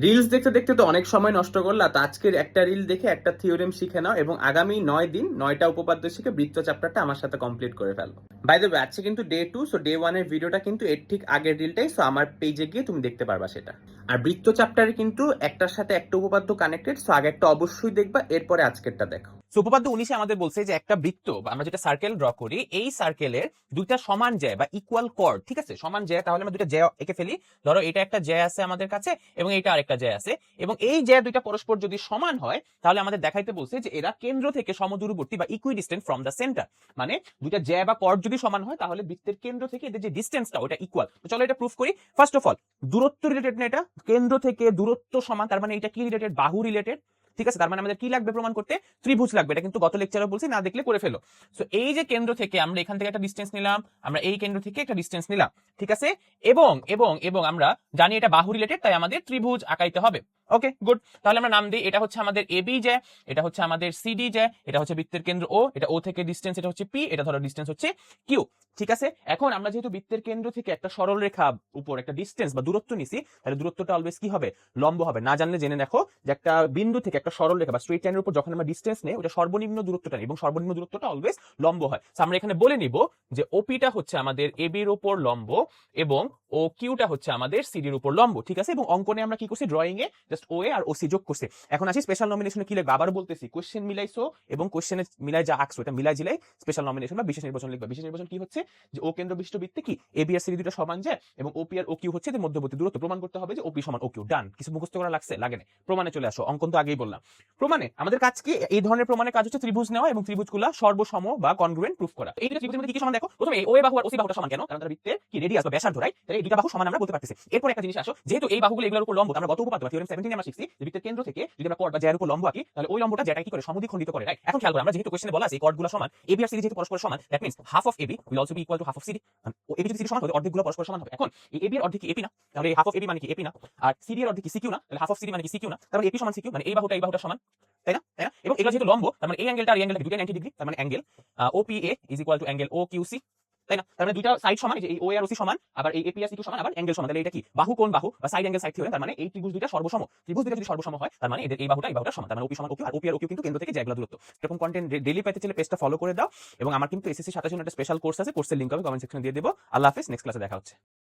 Reels দেখতে দেখতে তো অনেক সময় নষ্ট করলা, তো আজকের একটা রিল দেখে একটা থিওরেম শিখে নাও এবং আগামী 9 দিন 9টা উপপাদ্য শিখে বৃত্ত চ্যাপ্টারটা আমার সাথে কমপ্লিট করে ফেলো। বাই দ্য ওয়ে, আজকে কিন্তু ডে 2, সো ডে 1 এর ভিডিওটা কিন্তু এর ঠিক আগের রিলটাই, সো আমার পেজে গিয়ে তুমি দেখতে পারবা সেটা। আর বৃত্ত চ্যাপ্টারে কিন্তু একটার সাথে একটা উপপাদ্য কানেক্টেড, সো আগে একটা অবশ্যই দেখবা, এরপরে আজকেরটা দেখো। সো উপপাদ্য 19 আমাদের বলছে যে একটা বৃত্ত বা আমরা যেটা সার্কেল ড্র করি, এই সার্কেলের দুইটা সমান জ্যা বা ইকুয়াল কর্ড, ঠিক আছে, সমান জ্যা, তাহলে আমরা দুইটা জ্যা এঁকে ফেলি। ধরো এটা একটা জ্যা আছে আমাদের কাছে এবং এটা আরেকটা জ্যা আছে, এবং এই জ্যা দুইটা পরস্পর যদি সমান হয় তাহলে আমাদের দেখাইতে বলছে যে এরা কেন্দ্র থেকে সমদূরবর্তী বা ইকুইডিস্টেন্ট ফ্রম দ্য সেন্টার। মানে দুইটা জ্যা বা কর্ড যদি সমান হয় তাহলে বৃত্তের কেন্দ্র থেকে এদের যে ডিস্টেন্সটা ওটা ইকুয়াল। তো চলো এটা প্রুফ করি। ফার্স্ট অফ অল, দূরত্ব রিলেটেড না এটা, কেন্দ্র থেকে দূরত্ব সমান, তার মানে এটা কি রিলেটেড? বাহু রিলেটেড। ঠিক আছে, তার মানে আমাদের কি লাগবে প্রমাণ করতে? ত্রিভুজ লাগবে। এটা কিন্তু গত লেকচারে বলছি, না দেখলে করে ফেলো। সো এই যে কেন্দ্র থেকে আমরা এখান থেকে একটা ডিসটেন্স নিলাম, আমরা এই কেন্দ্র থেকে একটা ডিসটেন্স নিলাম, ঠিক আছে, এবং এবং এবং আমরা জানি এটা বাহু রিলেটেড, তাই আমাদের ত্রিভুজ আঁকাইতে হবে। ওকে গুড, তাহলে আমরা নাম দিই, এটা হচ্ছে আমাদের এবি জ্যা, এটা হচ্ছে আমাদের সিডি জ্যা, এটা হচ্ছে বৃত্তের কেন্দ্র ও, এটা ও থেকে ডিসটেন্স, এটা হচ্ছে পি, এটা ধরো ডিসটেন্স হচ্ছে কিউ। ঠিক আছে, এখন আমরা যেহেতু বৃত্তের কেন্দ্র থেকে একটা সরল রেখা উপর একটা ডিসটেন্স বা দূরত্ব নিছি, তাহলে দূরত্বটা অলওয়েজ কি হবে? লম্ব হবে। না জানলে জেনে দেখো যে একটা বিন্দু থেকে একটা সরল রেখা বা স্ট্রেট লাইনের উপর যখন আমরা ডিসটেন্স নেই, ওটা সর্বনিম্ন দূরত্বটা নেই এবং সর্বনিম্ন দূরত্বটা অলওয়েজ লম্ব হয়। সো আমরা এখানে বলে নিব যে ওপিটা হচ্ছে আমাদের এবির উপর লম্ব এবং ও কিউটা হচ্ছে আমাদের সিডির উপর লম্ব। ঠিক আছে, এবং অঙ্কনে আমরা কি করছি? ড্রয়িং এ জাস্ট ও এ আর ওসি যোগ করছি। এখন আসি স্পেশাল নমিনেশনে কি লিখবে, আবার বলতেছি, কোশ্চেন মিলাইছো এবং কোশ্চেনে মিলাই যা আঁকছো এটা মিলাই জিলাই স্পেশাল নমিনেশন বা বিশেষ নির্বাচন লিখবে। বিশেষ নির্বাচন কি হচ্ছে? যে ও কেন্দ্র বিশিষ্ট বৃত্তে কি এবি আর সিডি দুটো সমান যায় এবং ওপি আর ও কিউ হচ্ছে যে মধ্যবর্তী দূরত্ব। প্রমাণ করতে হবে যে ওপি সমান ও কিউ। ডান। কিছু মুখস্থ করা লাগছে? লাগে না। প্রমাণে চলে আসো, অঙ্কন তো আগেই বললাম। প্রমাণে আমাদের কাজ কি? এই ধরনের প্রমাণের কাজ হচ্ছে ত্রিভুজ নেওয়া এবং ত্রিভুজগুলা সর্বসম বা কনগ্রুয়েন্ট প্রুফ করা। এই ত্রিভুজের মধ্যে কি কি সমান দেখো। প্রথমে এই ও বাহু আর ওসি বাহুটা সমান কেন? কারণ তার বৃত্তের কি রেডিয়াস বা ব্যাসার্ধ, রাইট? তাহলে এই দুটো বাহু সমান আমরা বলতে পারতেছি। এরপর একটা জিনিস আসো, যেহেতু এই বাহুগুলো এগুলোর উপর লম্ব, আমরা গত উপপাদ্য বা থিওরেম 17 আমরা শিখছি যে বৃত্তের কেন্দ্র থেকে যদি আমরা কর্ড বা জ্যার উপর লম্ব আঁকি, তাহলে ওই লম্বটা যেটা কি করে সমদ্বিখণ্ডিত করে, রাইট? এখন খেয়াল করো, আমরা যেহেতু কোশ্চেনে বলা আছে এই কর্ডগুলো সমান, এবি আর সিডি যেহেতু পরস্পর সমান, that means half of AB will also be equal to half of CD. AB যদি সিডি সমান হয় অর্ধেকগুলো পরস্পর সমান হবে। এখন এই এবি এর অর্ধেক কি এপি না? তাহলে এই হাফ অফ এবি মানে কি এপি না? আর সিডি এর অর্ধেক কি সিকিউ না? তাহলে হাফ অফ সিডি মানে কি সিকিউ না? তাহলে এপি সমান সিকিউ, মানে এই বাহুটা সমান, তাই না? তাই না? এবং এগুলো যেহেতু লম্ব, তার মানে এই অ্যাঙ্গেলটা আর এই অ্যাঙ্গেলটা দুটোই 90 ডিগ্রি, তার মানে angle OPA is equal to angle OQC, তাই না? তার মানে দুইটা সাইড সমান, যে এই ও আর ওসি সমান, আবার এই এপি আর সিকিউ সমান, আবার অ্যাঙ্গেল সমান। তাহলে এটা কি বাহু কোণ বাহু বা সাইড অ্যাঙ্গেল সাইড থিওরেম। তার মানে এই ত্রিভুজ দুইটা সর্বসম। ত্রিভুজ দুইটা যদি সর্বসম হয় তার মানে এদের এই বাহুটা সমান। তার মানে ওপি সমান ওকিউ, আর ওপি আর ওকিউ কিন্তু কেন্দ্র থেকে জ্যাগুলা দূরত্ব। এরকম কন্টেন্ট ডেইলি পেতে চাইলে পেজটা ফলো করে দাও। এবং আমার কিন্তু এসএসসি 27 জন্য একটা স্পেশাল কোর্স আছে, কোর্সের লিংক আমি কমেন্ট সেকশনে দিয়ে দেবো। আল্লাহ হাফেজ, নেক্সট ক্লাসে দেখা হচ্ছে।